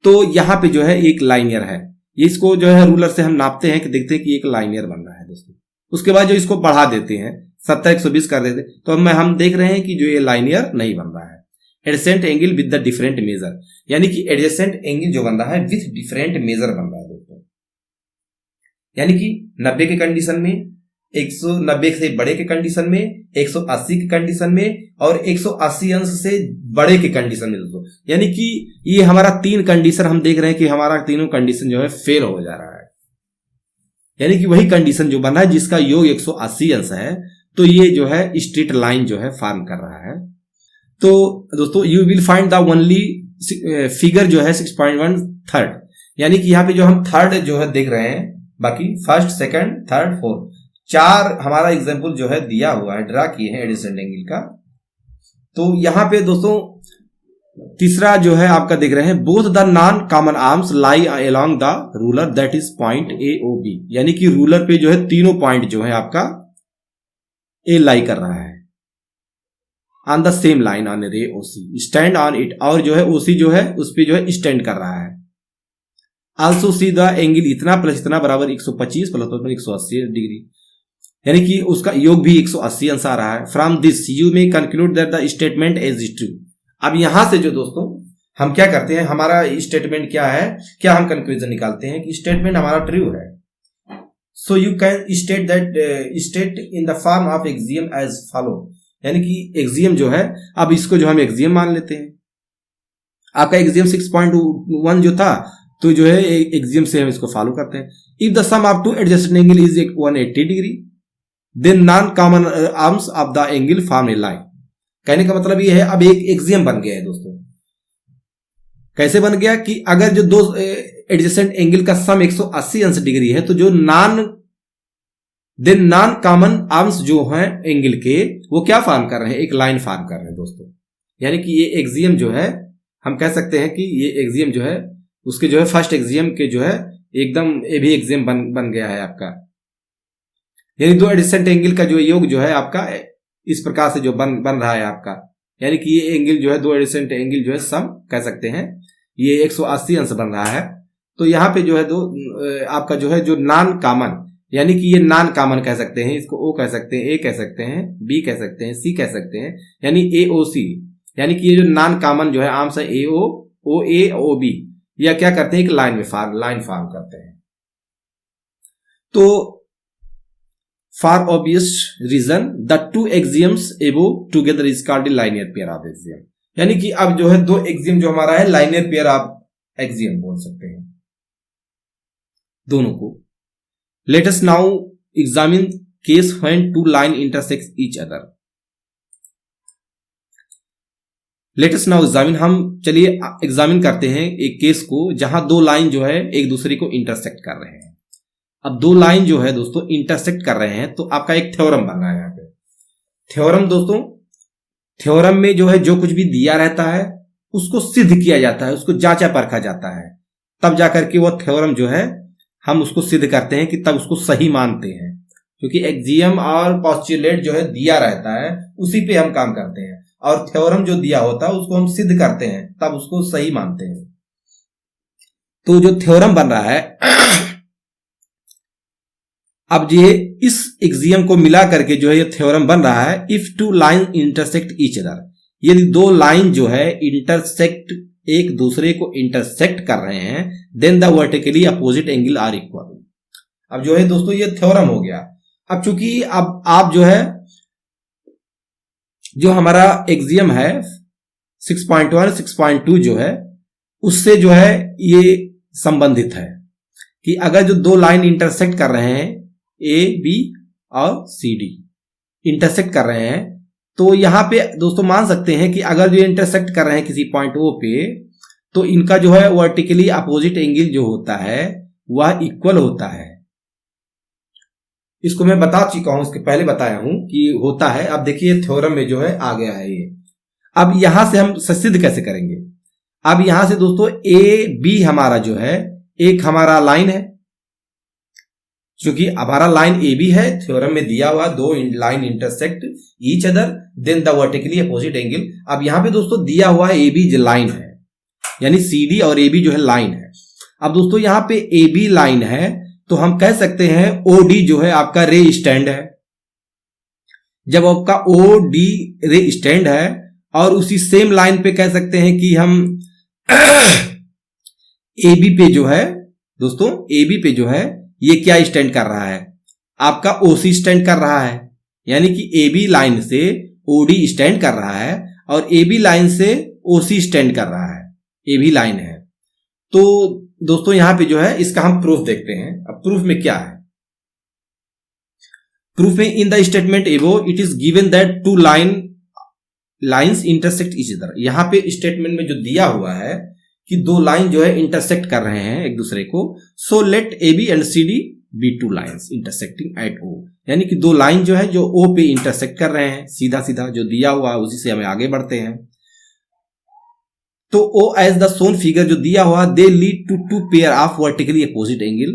तो यहाँ पे जो है एक लाइनियर है, इसको जो है रूलर से हम नापते हैं कि देखते हैं कि एक लाइनियर बन रहा है दोस्तों। उसके बाद जो इसको बढ़ा देते हैं 70 120 कर देते हैं, तो हम देख रहे हैं कि जो ये लाइनियर नहीं बन रहा है। Adjacent angle with the different measure, यानी कि एडजेसेंट एंगल जो बन रहा है विथ डिफरेंट मेजर बन रहा है दोस्तों, यानी कि 90 के कंडीशन में, 190 से बड़े के कंडीशन में, 180 के कंडीशन में और 180 अंश से बड़े के कंडीशन में दोस्तों। यानी कि ये हमारा 3 कंडीशन हम देख रहे हैं कि हमारा तीनों कंडीशन जो है फेल हो जा रहा है। यानी कि वही कंडीशन जो बना है जिसका योग 180 अंश है, तो ये जो है स्ट्रेट लाइन जो है फॉर्म कर रहा है। तो दोस्तों you will find the only figure जो है 6.1 थर्ड, यानी कि यहाँ पे जो हम थर्ड जो है देख रहे हैं, बाकी फर्स्ट सेकंड थर्ड फोर्थ 4 हमारा एग्जांपल जो है दिया हुआ है, ड्रा किए हैं एडजेसेंट एंगल का। तो यहाँ पे दोस्तों तीसरा जो है आपका देख रहे हैं, both the non common arms lie along the ruler that is point A O B, यानी कि रूलर पे जो है तीनों पॉइंट जो है आपका ए लाई कर रहा है on the same line on रे ओसी, स्टैंड ऑन इट, और जो है ओसी जो है उस पे जो है स्टैंड कर रहा है। आल्सो सी द एंगल इतना प्लस इतना बराबर 125 प्लस 180 डिग्री, यानी कि उसका योग भी 180 अंश आ रहा है। From this you may conclude that the statement is true. अब यहां से जो दोस्तों हम क्या करते हैं, हमारा स्टेटमेंट क्या है, क्या हम कंक्लूजन निकालते हैं कि स्टेटमेंट हमारा ट्रू है। So you can state that state in the form of axiom as follow, यानी कि एक्सियम जो है, अब इसको जो हम एक्सियम मान लेते हैं। आपका एक्सियम 6.1 जो था, तो जो है एक्सियम से हम इसको फॉलो करते हैं। If the sum of two adjacent angle is 180 degree then non common arms of the angle form a line. कहने का मतलब ये है, अब एक एक्सियम बन गया है दोस्तों। कैसे बन गया कि अगर जो दो एडजेसेंट एंगल का सम 180 अंश डिग्री है, तो जो नॉन कॉमन आर्म्स जो हैं एंगल के, वो क्या फॉर्म कर रहे हैं, एक लाइन फॉर्म कर रहे हैं दोस्तों। यानी कि ये एक्सियम जो है, हम कह सकते हैं कि ये एक्सियम जो है उसके जो है फर्स्ट एक्सियम के जो है एकदम ये भी एक्सियम बन गया है आपका। यानी दो एडजेसेंट एंगल का जो योग जो है आपका इस प्रकार से जो बन रहा है आपका, यानी कि ये एंगल जो है दो एडजेसेंट एंगल जो है सम कह सकते हैं, ये 180 अंश बन रहा है। तो यहाँ पे जो है दो आपका जो है जो नॉन कॉमन, यानी कि ये नॉन कॉमन कह सकते हैं, इसको ओ कह सकते हैं, ए कह सकते हैं, बी कह सकते हैं, सी कह सकते हैं, यानी ए ओ सी, यानी कि ये जो नॉन कॉमन जो है आर्म्स है ए ओ ए ओ बी, या क्या करते हैं, एक लाइन में लाइन फॉर्म करते हैं। तो for obvious reason the two axioms above together is called linear pair of axiom, यानी कि अब जो है दो एक्सियम जो हमारा है लाइनियर पेयर ऑफ एक्सियम बोल सकते हैं दोनों को। Let us now examine case when two line intersect each other. Let us now examine, हम चलिए एग्जामिन करते हैं एक केस को जहां दो लाइन जो है एक दूसरे को इंटरसेक्ट कर रहे हैं। अब दो लाइन जो है दोस्तों इंटरसेक्ट कर रहे हैं, तो आपका एक थ्योरम बन रहा है यहाँ पे। थ्योरम दोस्तों, थ्योरम में जो है जो कुछ भी दिया रहता है उसको सिद्ध किया जाता है, उसको जांचा परखा जाता है, तब जाकर के वो थ्योरम जो है हम उसको सिद्ध करते हैं, कि तब उसको सही मानते हैं। क्योंकि एक्सियम और पोस्टुलेट जो है दिया रहता है, उसी पे हम काम करते हैं, और थ्योरम जो दिया होता है उसको हम सिद्ध करते हैं, तब उसको सही मानते हैं। तो जो थ्योरम बन रहा है अब ये इस एक्सियम को मिला करके जो है ये थ्योरम बन रहा है, if two line intersect each other, यदि दो लाइन जो है इंटरसेक्ट एक दूसरे को इंटरसेक्ट कर रहे हैं, then the vertically opposite angle are equal. अब जो है दोस्तों ये थ्योरम हो गया। अब चूंकि अब आप जो है जो हमारा एक्सियम है 6.1 6.2 जो है उससे जो है ये संबंधित है कि अगर जो दो लाइन इंटरसेक्ट कर रहे हैं ए बी और सी डी इंटरसेक्ट कर रहे हैं, तो यहां पे दोस्तों मान सकते हैं कि अगर जो इंटरसेक्ट कर रहे हैं किसी पॉइंट ओ पे, तो इनका जो है वर्टिकली अपोजिट एंगल जो होता है वह इक्वल होता है। इसको मैं बता चुका हूं, इसके पहले बताया हूं कि होता है। अब देखिए थ्योरम में जो है आ गया है ये। अब यहां से हम सिद्ध कैसे करेंगे। अब यहां से दोस्तों ए बी हमारा जो है एक हमारा लाइन है, क्योंकि हमारा लाइन ए बी है, थ्योरम में दिया हुआ दो line intersect each other than the vertically opposite angle. अब यहां पे दोस्तों दिया हुआ ए बी जो लाइन है, यानी सी डी और ए बी जो है लाइन है। अब दोस्तों यहां पे ए बी लाइन है, तो हम कह सकते हैं ओ डी जो है आपका रे स्टैंड है। जब आपका ओ डी रे स्टैंड है, और उसी सेम लाइन पे कह सकते हैं कि हम ए बी पे जो है दोस्तों ए बी पे जो है ये क्या स्टैंड कर रहा है, आपका ओसी स्टैंड कर रहा है, यानी कि ए बी लाइन से ओडी स्टैंड कर रहा है और ए बी लाइन से ओसी स्टैंड कर रहा है, ए बी लाइन है। तो दोस्तों यहां पे जो है इसका हम प्रूफ देखते हैं। अब प्रूफ में क्या है, प्रूफ में इन द स्टेटमेंट एबो it is given that two lines intersect each other. यहां पे स्टेटमेंट में जो दिया हुआ है कि दो लाइन जो है इंटरसेक्ट कर रहे हैं एक दूसरे को, so let A B and C D be two lines intersecting at O. यानी कि दो लाइन जो है जो ओ पे इंटरसेक्ट कर रहे हैं, सीधा सीधा जो दिया हुआ है उसी से हमें आगे बढ़ते हैं। तो O as the shown figure जो दिया हुआ, they lead to two pair of vertically opposite angle.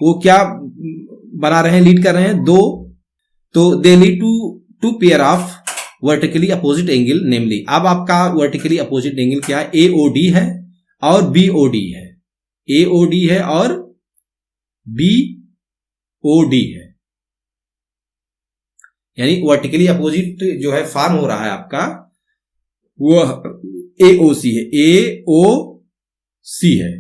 वो क्या बना रहे हैं, लीड कर रहे हैं दो, तो they lead to two pair of vertically opposite angle namely. अब आपका वर्टिकली अपोजिट एंगल क्या है, AOD है और BOD है। AOD है और BOD है, यानी वर्टिकली अपोजिट जो है फॉर्म हो रहा है आपका वो AOC है, AOC है।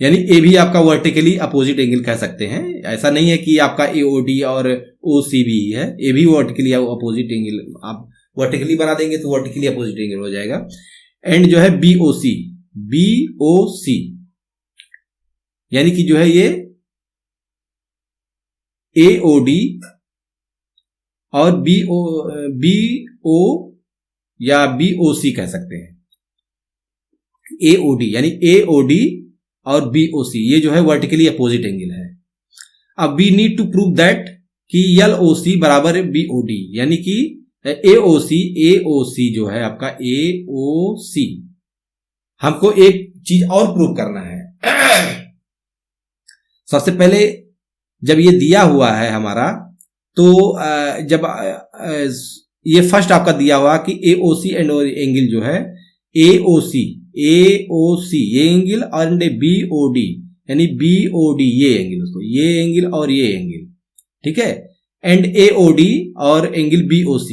यानी ए भी आपका वर्टिकली अपोजिट एंगल कह सकते हैं। ऐसा नहीं है कि आपका AOD और OC भी है, ए भी वर्टिकली अपोजिट एंगल, आप वर्टिकली बना देंगे तो वर्टिकली अपोजिट एंगल हो जाएगा। एंड जो है BOC, BOC यानी कि जो है ये AOD और BO या BOC कह सकते हैं। AOD यानी AOD और BOC ये जो है वर्टिकली अपोजिट एंगल है। अब we need to prove that कि LOC बराबर BOD, यानी कि AOC जो है आपका AOC, हमको एक चीज और प्रूव करना है। सबसे पहले जब ये दिया हुआ है हमारा, तो जब ये फर्स्ट आपका दिया हुआ कि AOC एंड एंगल जो है AOC ये एंगल और BOD यानी BOD ये एंगल, दोस्तों ये एंगल और ये एंगल, ठीक है। एंड AOD और एंगल BOC,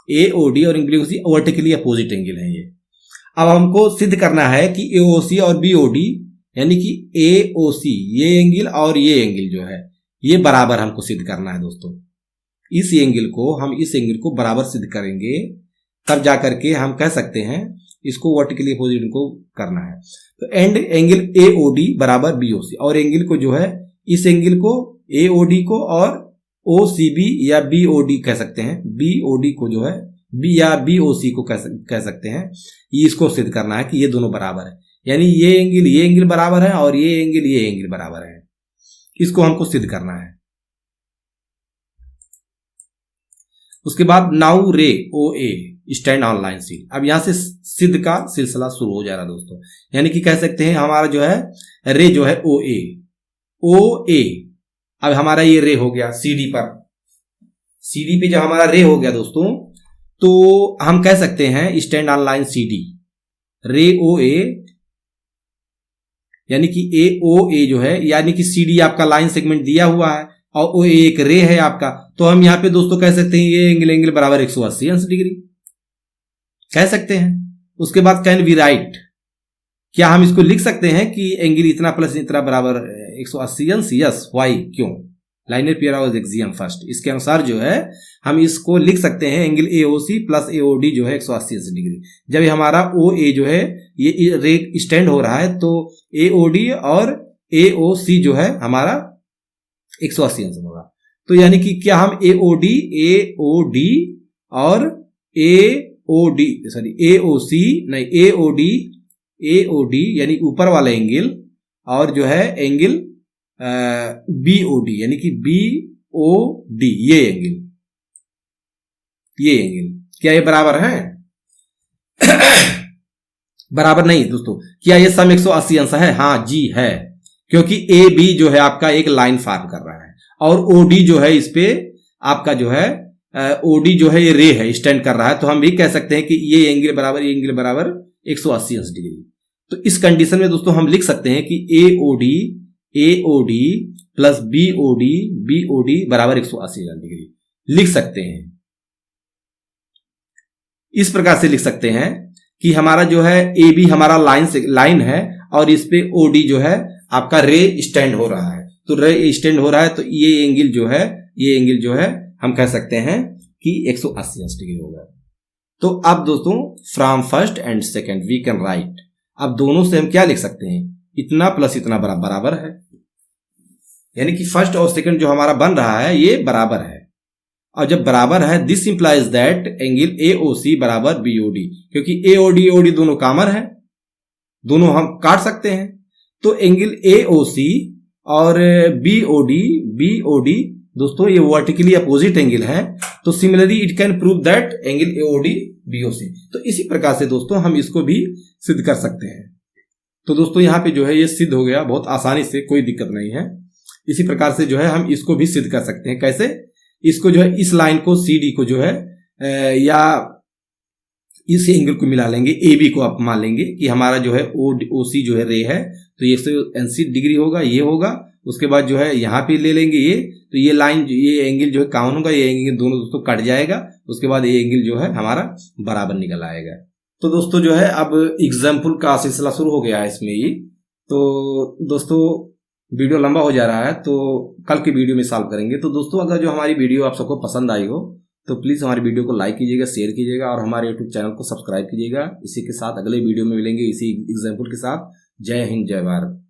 AOD और angle BOC vertically opposite angle है ये। अब हमको सिद्ध करना है कि AOC और BOD यानी कि AOC ये एंगल और ये एंगल जो है ये बराबर हमको सिद्ध करना है दोस्तों। इस एंगल को हम इस एंगल को बराबर सिद्ध करेंगे, तब जाकर के हम कह सकते हैं इसको वर्टिकली अपोजिट को करना है। तो एंड एंगल AOD बराबर BOC, और एंगल को जो है इस एंगल को AOD को और OCB या BOD कह सकते हैं, BOD को जो है B या BOC को कह सकते हैं। इसको सिद्ध करना है कि ये दोनों बराबर है, यानी ये एंगल बराबर है और ये एंगल बराबर है। इसको हमको सिद्ध करना है। उसके बाद now ray OA stand on line C. अब यहां से सिद्ध का सिलसिला शुरू हो जा रहा है दोस्तों, यानी कि कह सकते हैं हमारा जो है रे जो है OA अब हमारा ये रे हो गया CD पर। CD पे जब हमारा रे हो गया दोस्तों, तो हम कह सकते हैं स्टैंड ऑन लाइन CD रे OA, यानी कि AOA जो है, यानी कि CD आपका लाइन सेगमेंट दिया हुआ है और OA एक रे है आपका, तो हम यहां पे दोस्तों कह सकते हैं ये एंगल बराबर 180 डिग्री कह सकते हैं। उसके बाद कैन वी राइट, क्या हम इसको लिख सकते हैं कि एंगल इतना प्लस इतना बराबर 180? यस, वाई, क्यों? Liner pair of axiom first, इसके अनुसार जो है हम इसको लिख सकते हैं एंगल AOC प्लस AOD जो है 180 डिग्री। जब हमारा OA जो है ये रे स्टैंड हो रहा है, तो AOD और AOC जो है हमारा 180 होगा। तो यानी कि क्या हम AOD और AOD यानी ऊपर वाला एंगल और जो है एंगल BOD यानी कि BOD ये एंगल क्या ये बराबर है? बराबर नहीं दोस्तों। क्या ये सम 180 अंश है? हाँ जी है, क्योंकि AB जो है आपका एक लाइन फॉर्म कर रहा है और OD जो है इस पे आपका जो है OD जो है ये रे है, स्टैंड कर रहा है। तो हम भी कह सकते हैं कि ये एंगल बराबर 180 अंश डिग्री। तो इस कंडीशन में दोस्तों हम लिख सकते हैं कि AOD प्लस BOD बराबर 180 डिग्री लिख सकते हैं। इस प्रकार से लिख सकते हैं कि हमारा जो है AB हमारा लाइन है और इस पे OD जो है आपका रे स्टैंड हो रहा है। तो रे स्टैंड हो रहा है तो ये एंगल जो है हम कह सकते हैं कि 180 डिग्री होगा। तो अब दोस्तों from first and second we can write, अब दोनों से हम क्या लिख सकते हैं, इतना प्लस इतना बराबर है, यानी कि फर्स्ट और सेकंड जो हमारा बन रहा है ये बराबर है। और जब बराबर है, this implies that angle AOC बराबर BOD, क्योंकि AOD दोनों कॉमन है, दोनों हम काट सकते हैं। तो एंगल AOC और BOD दोस्तों ये वर्टिकली अपोजिट एंगल है। तो similarly it can prove that angle AOD BOC। तो इसी प्रकार से दोस्तों हम इसको भी सिद्ध कर सकते हैं। तो दोस्तों यहाँ पे जो है ये सिद्ध हो गया बहुत आसानी से, कोई दिक्कत नहीं है। इसी प्रकार से जो है हम इसको भी सिद्ध कर सकते हैं। कैसे? इसको जो है इस लाइन को CD को जो है या इस एंगल को मिला लेंगे, AB को आप मान लेंगे कि हमारा जो है OC जो है रे है, तो ये 180 डिग्री होगा, ये होगा। उसके बाद जो है यहाँ पे ले लेंगे ये, तो ये लाइन ये एंगल जो है कॉमन होगा, ये एंगल दोनों दोस्तों कट जाएगा। उसके बाद ये एंगल जो है हमारा बराबर निकल आएगा। तो दोस्तों जो है अब एग्जाम्पल का सिलसिला शुरू हो गया है इसमें ही। तो दोस्तों वीडियो लंबा हो जा रहा है, तो कल की वीडियो में सॉल्व करेंगे। तो दोस्तों अगर जो हमारी वीडियो आप सबको पसंद आई हो तो प्लीज़ हमारी वीडियो को लाइक कीजिएगा, शेयर कीजिएगा और हमारे यूट्यूब चैनल को सब्सक्राइब कीजिएगा। इसी के साथ अगले वीडियो में मिलेंगे इसी एग्जाम्पल के साथ। जय हिंद, जय भारत।